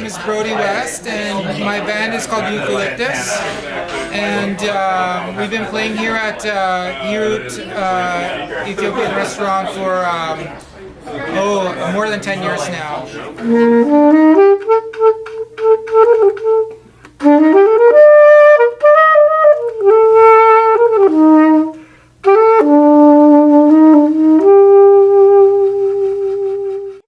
name is Brodie West, and my band is called Eucalyptus. And we've been playing here at Hirut Ethiopian restaurant for more than 10 years now.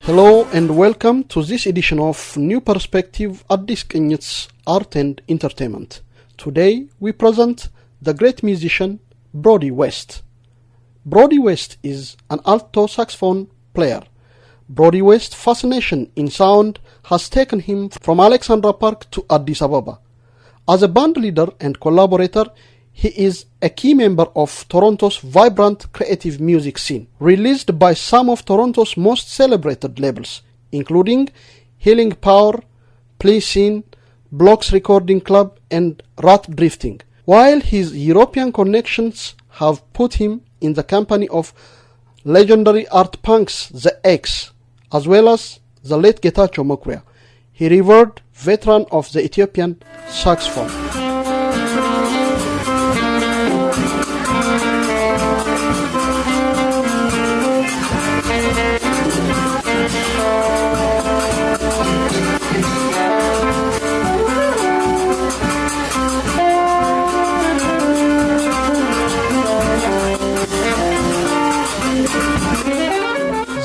Hello and welcome to this edition of New Perspective Aዲስቅኝት Art and Entertainment. Today we present the great musician Brodie West. Brodie West is an alto saxophone player. Brodie West's fascination in sound has taken him from Alexandra Park to Addis Ababa. As a band leader and collaborator, he is a key member of Toronto's vibrant creative music scene, released by some of Toronto's most celebrated labels, including Healing Power, Play Scene, Blocks Recording Club, and Rat Drifting, while his European connections have put him in the company of legendary art punks The X, as well as the late Getachew Mokuria, he revered veteran of the Ethiopian saxophone.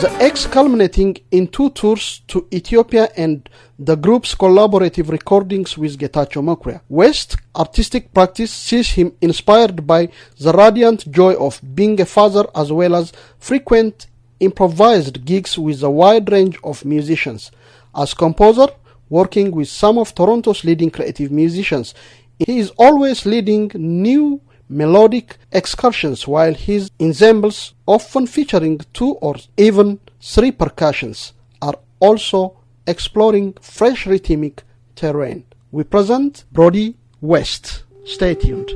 The X culminating in 2 tours to Ethiopia and the group's collaborative recordings with Getachew Mokuria. West's artistic practice sees him inspired by the radiant joy of being a father, as well as frequent improvised gigs with a wide range of musicians. As composer, working with some of Toronto's leading creative musicians, he is always leading new melodic excursions, while his ensembles, often featuring 2 or even 3 percussions, are also exploring fresh rhythmic terrain. We present Brodie West. Stay tuned.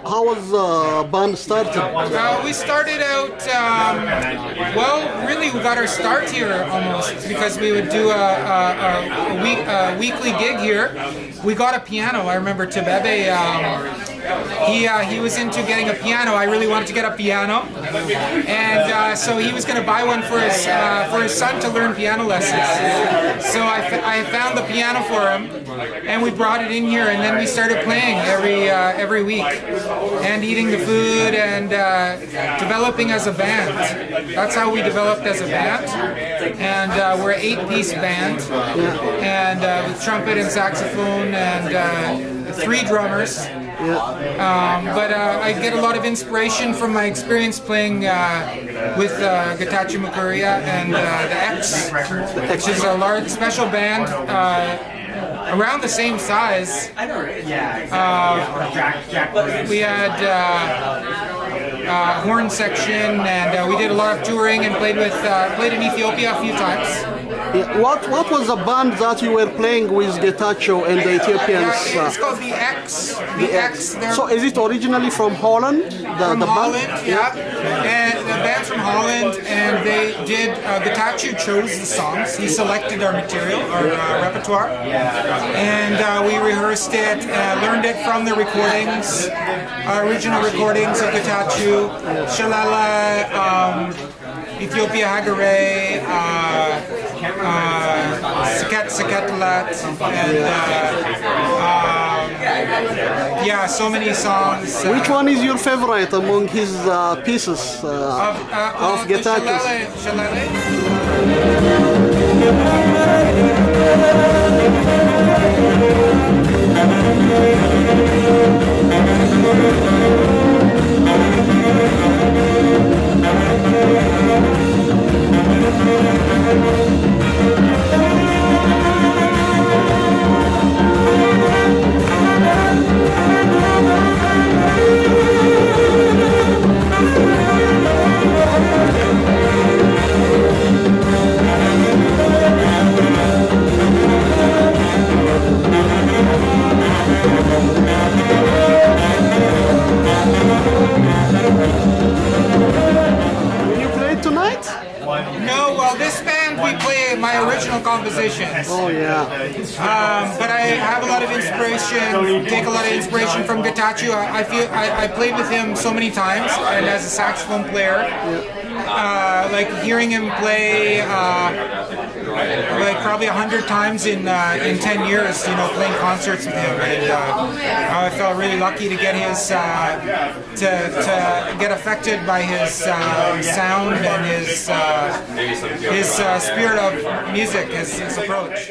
How was the band started? We started out, well, really we got our start here almost because we would do a weekly gig here. We got a piano. I remember Tebebe, he was into getting a piano. I really wanted to get a piano, and so he was going to buy one for his son to learn piano lessons. So I found the piano for him, and we brought it in here, and then we started playing every week, and eating the food, and developing as a band. That's how we developed as a band, and we're an 8-piece band, and with trumpet and saxophone and 3 drummers. But I get a lot of inspiration from my experience playing with Getachew Mukuria and the X, which is a large special band around the same size. We had horn section, and we did a lot of touring and played in Ethiopia a few times. What was the band that you were playing with Getachew and the Ethiopians? It's called the X. The X. So is it originally from Holland? From Holland, yeah. And the band's from Holland, and they did. Getachew chose the songs. He selected our material, our repertoire, and we rehearsed it, learned it from the recordings, original recordings of Getachew, Shalala, Ethiopia Hagare, Saket Saketalat, and yeah, so many songs. Which one is your favorite among his pieces of Getachew? No, well, this band we play my original compositions. Oh yeah. But I have a lot of inspiration. Take a lot of inspiration from Getachew. I feel I played with him so many times, and as a saxophone player, like hearing him play like probably 100 times in 10 years, you know, playing concerts with him, and I felt really lucky to get his to get affected by his sound and his spirit of music, his approach.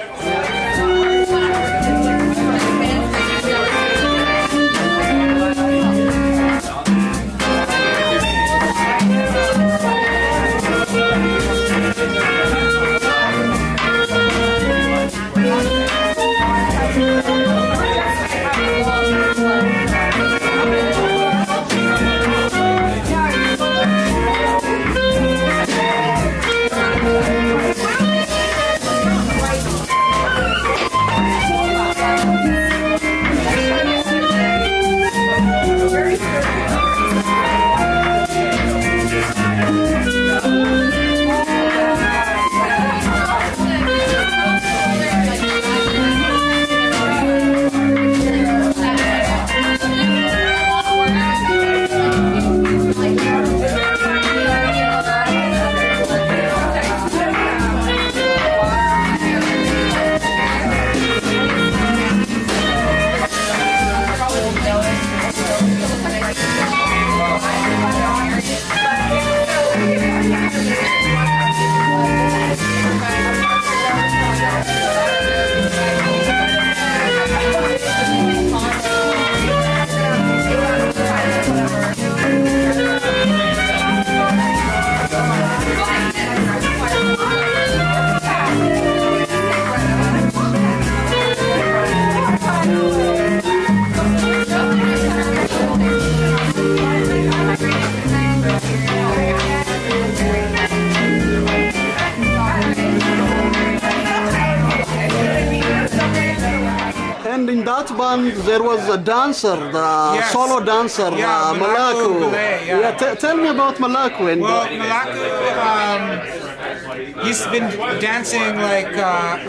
and in that band there was a dancer, the Yes. solo dancer, Yeah, Malaku. Malaku Belay, yeah. Tell me about Malaku. And Well, Malaku, he's been dancing like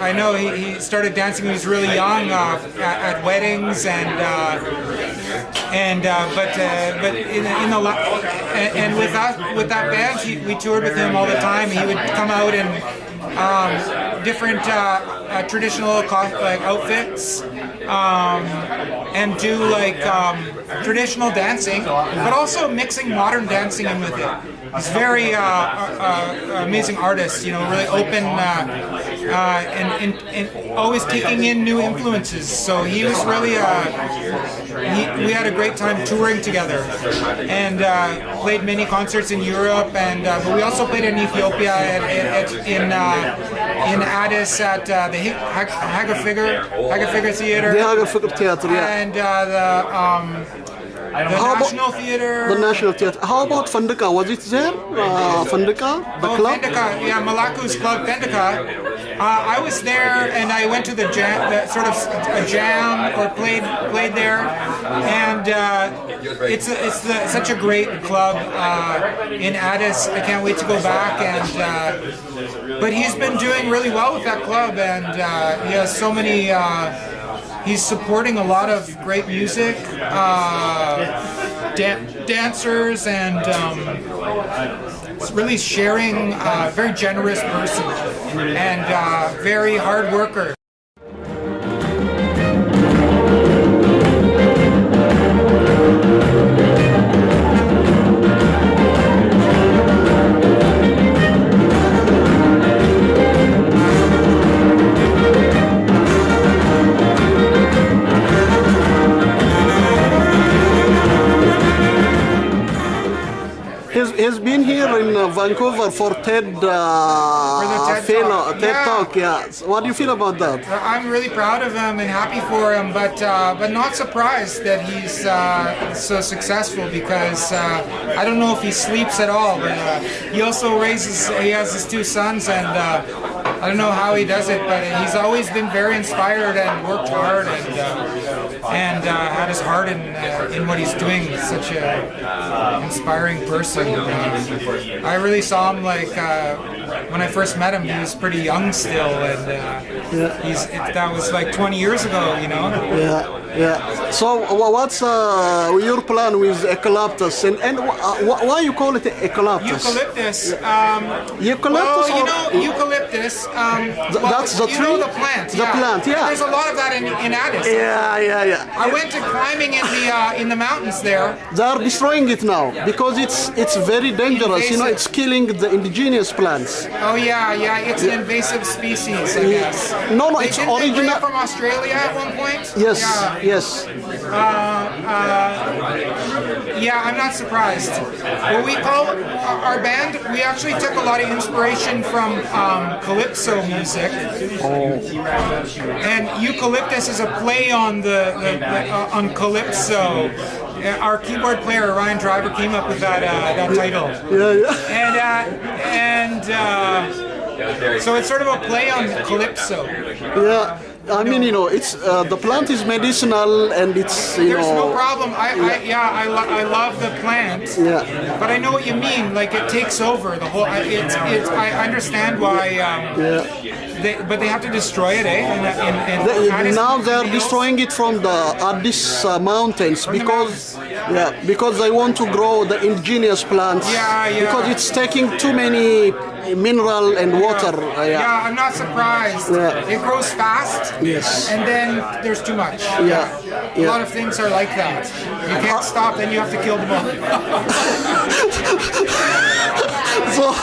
I know he started dancing when he was really young at weddings but in the and with that band we toured with him all the time. He would come out in different traditional like outfits and do like traditional dancing, but also mixing modern dancing in with it. He's very amazing artist, you know, really open and always taking in new influences. So he was really we had a great time touring together and played many concerts in Europe, and but we also played in Ethiopia in Addis at the Haga Theater. the Hagelfigure Theater, yeah. And the National Theater. The National Theater. How about Fandika? Was it there? Fandika, the club? Fendika, yeah, Malaku's club, Fendika. I was there and I went to the jam, sort of a jam, or played there, and it's such a great club in Addis. I can't wait to go back, and but he's been doing really well with that club, and he has so many. He's supporting a lot of great music, dancers, and really sharing. Very generous person and very hard worker. He's been here in Vancouver for TED, TED Talk. Yeah. So what do you feel about that? I'm really proud of him and happy for him, but not surprised that he's so successful, because I don't know if he sleeps at all. But he also he has his two sons, and I don't know how he does it, but he's always been very inspired and worked hard and had his heart in what he's doing. He's such a inspiring person. I really saw him like when I first met him. He was pretty young still, and that was like 20 years ago, you know. Yeah. So what's your plan with eucalyptus, and why you call it eucalyptus? Eucalyptus. Eucalyptus. Well, you know, eucalyptus. That's the tree. You know the plant. The plant. Yeah. There's a lot of that in Addis. Yeah. I went to climbing in the mountains there. They are destroying it now because it's very dangerous. Invasive. You know, it's killing the indigenous plants. Oh yeah. It's an invasive species, I guess. No, They it's didn't they bring original. it from Australia at one point. Yes. Yeah. Yes. Yeah, I'm not surprised. What we call our band, we actually took a lot of inspiration from calypso music. And eucalyptus is a play on on calypso. Our keyboard player Ryan Driver came up with that title. Yeah. And so it's sort of a play on calypso. Yeah. I mean, you know, it's the plant is medicinal, and it's There's no problem. I love the plant. Yeah. But I know what you mean. Like it takes over the whole. I understand why. But they have to destroy it, eh? Now they are destroying it from the Addis mountains because they want to grow the indigenous plants. Because it's taking too many mineral and water. Yeah, I'm not surprised. Yeah. It grows fast. Yes. And then there's too much. Yeah. A lot of things are like that. You can't stop, then you have to kill them all. So.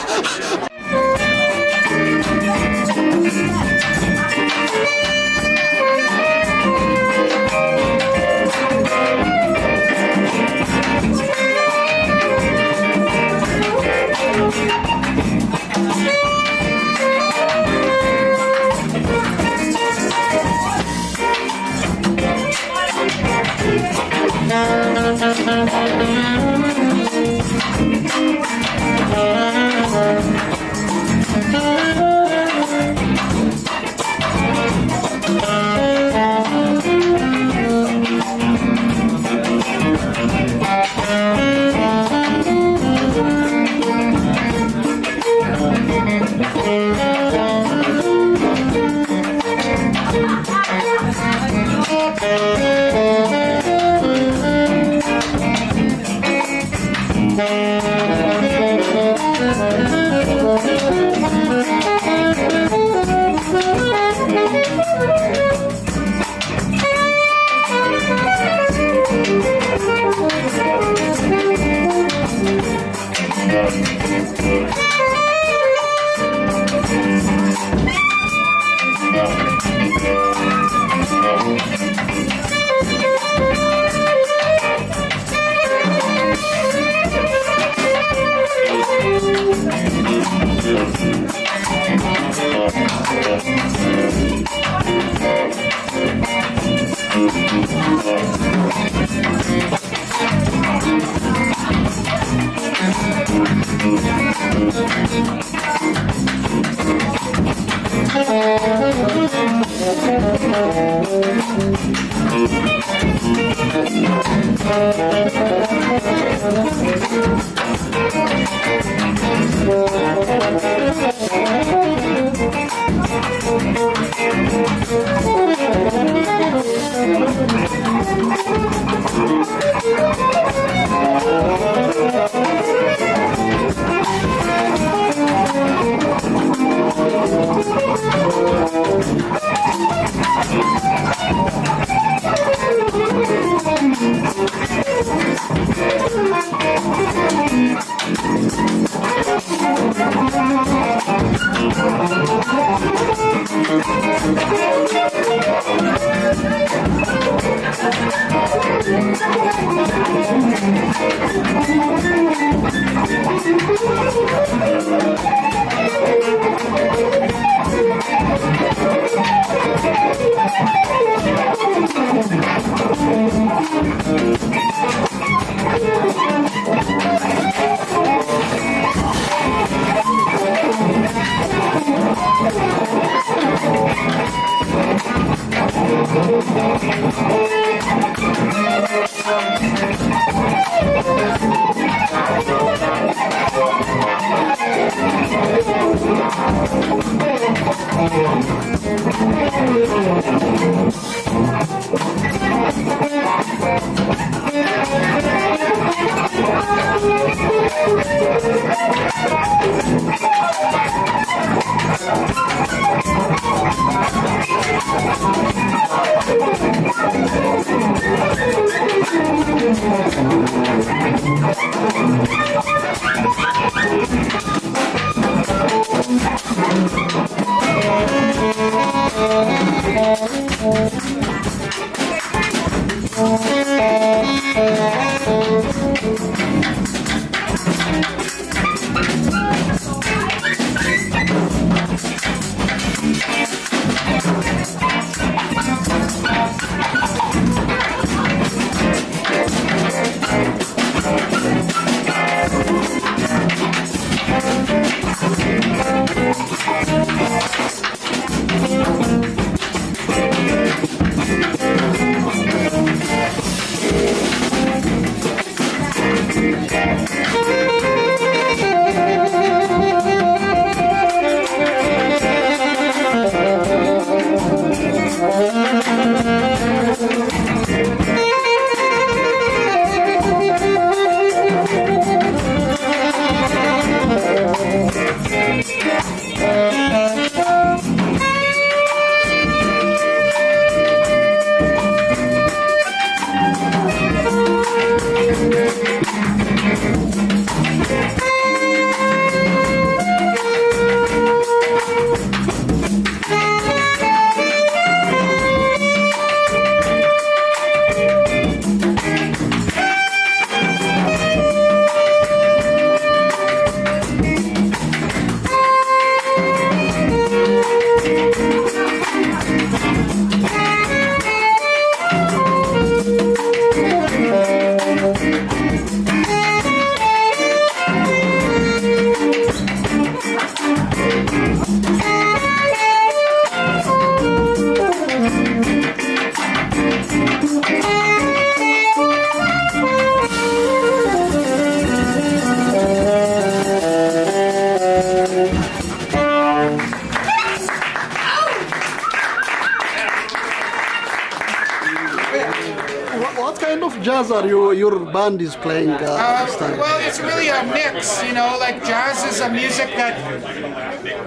What kind of jazz are your band is playing this time? Well, it's really a mix, you know, like jazz is a music that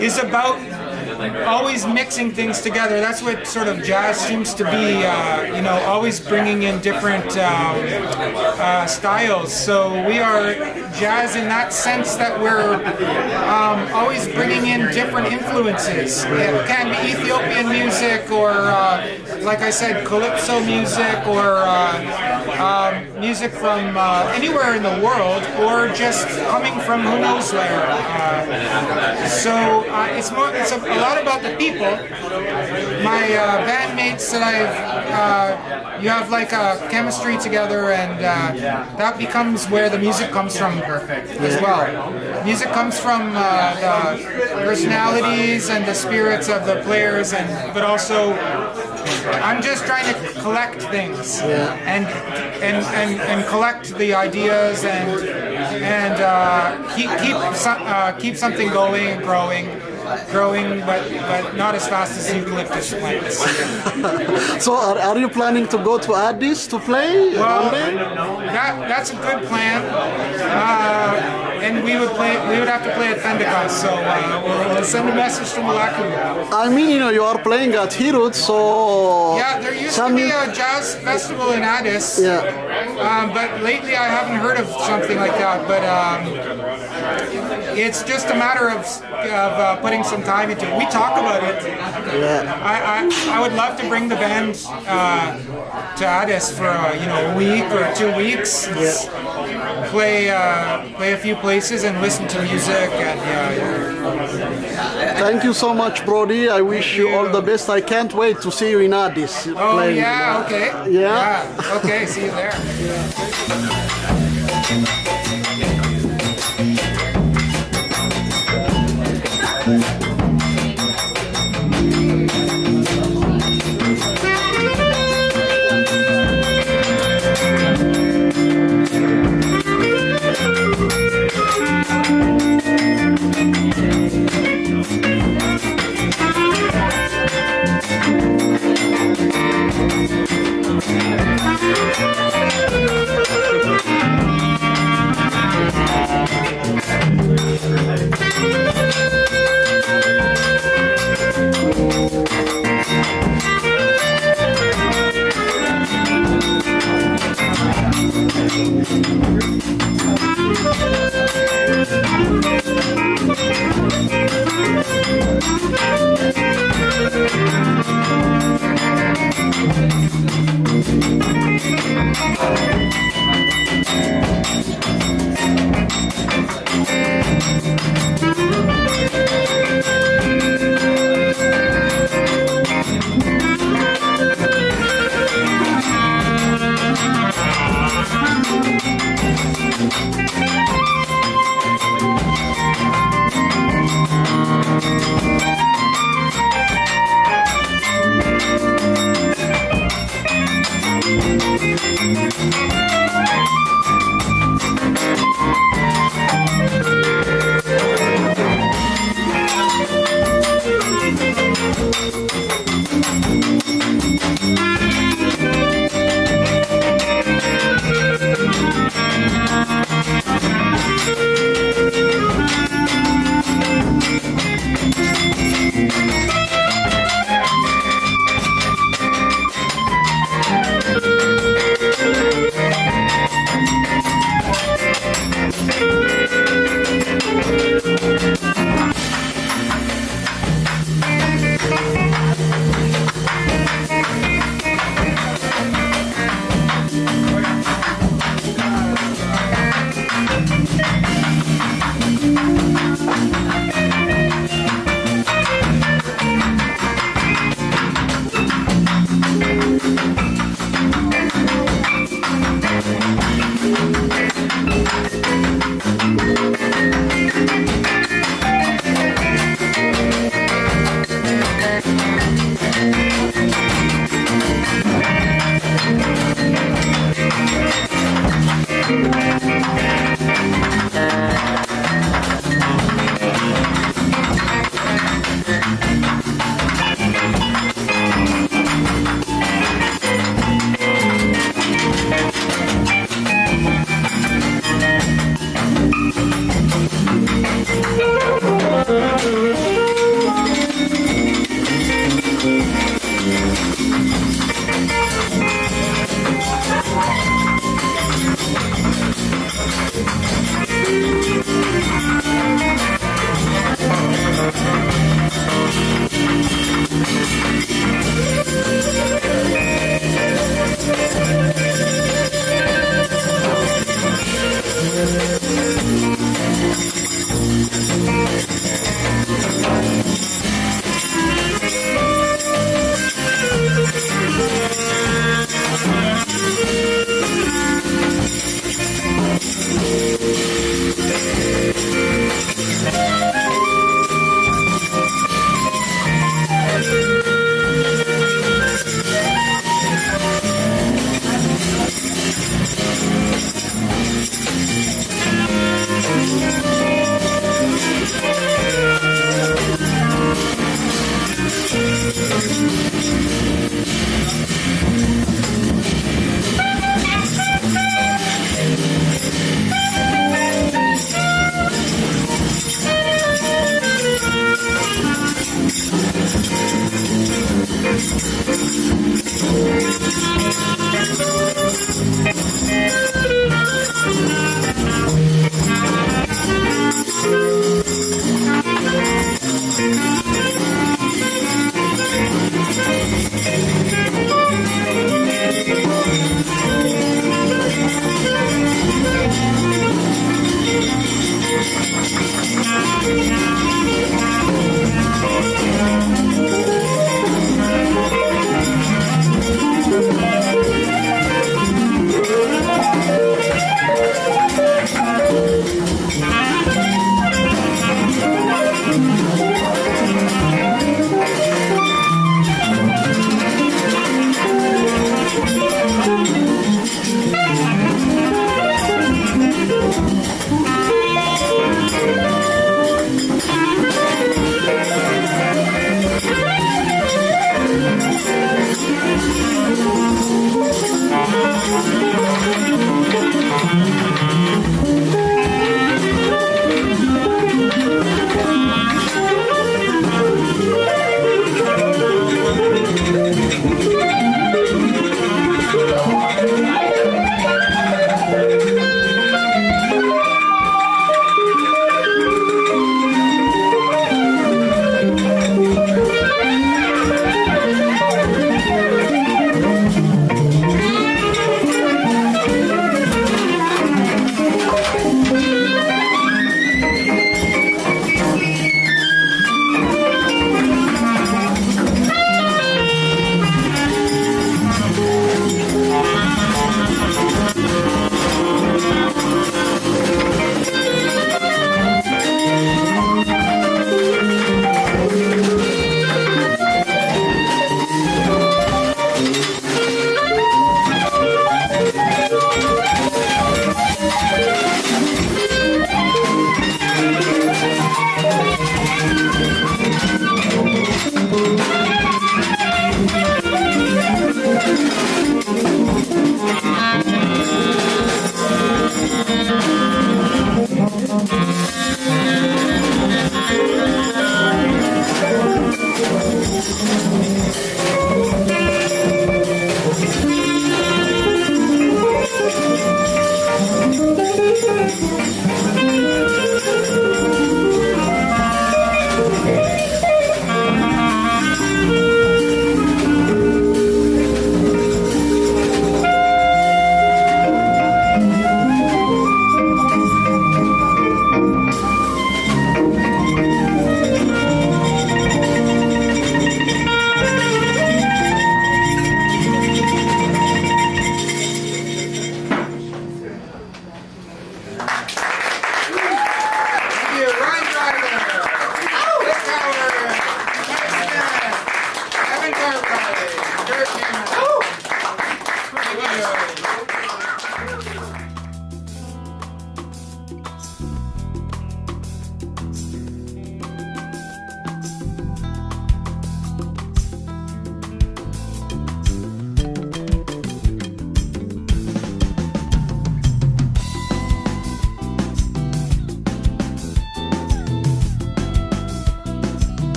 is about always mixing things together. That's what sort of jazz seems to be, you know, always bringing in different styles. So we are jazz in that sense that we're always bringing in different influences. It can be Ethiopian music or, like I said, calypso music or music from anywhere in the world or just coming from who knows where. So it's a lot about the people. My bandmates that you have like a chemistry together, and that becomes where the music comes from as well. Music comes from the personalities and the spirits of the players, but also I'm just trying to collect things Yeah. and collect the ideas and keep something going and growing, but not as fast as eucalyptus plants. So are you planning to go to Addis to play? Well, one day? that's a good plan. And we would have to play at Pentecost, so we'll send a message to Malaku. I mean, you are playing at Hirut, so... Yeah, there used to be a jazz festival in Addis, Yeah. but lately I haven't heard of something like that. But it's just a matter of putting some time into it. We talk about it. Yeah. I would love to bring the band to Addis for a week or 2 weeks. Play a few places and listen to music and Thank you so much, Brodie. I wish you all the best. I can't wait to see you in Addis. Oh playing. yeah, okay. Yeah? Okay, see you there.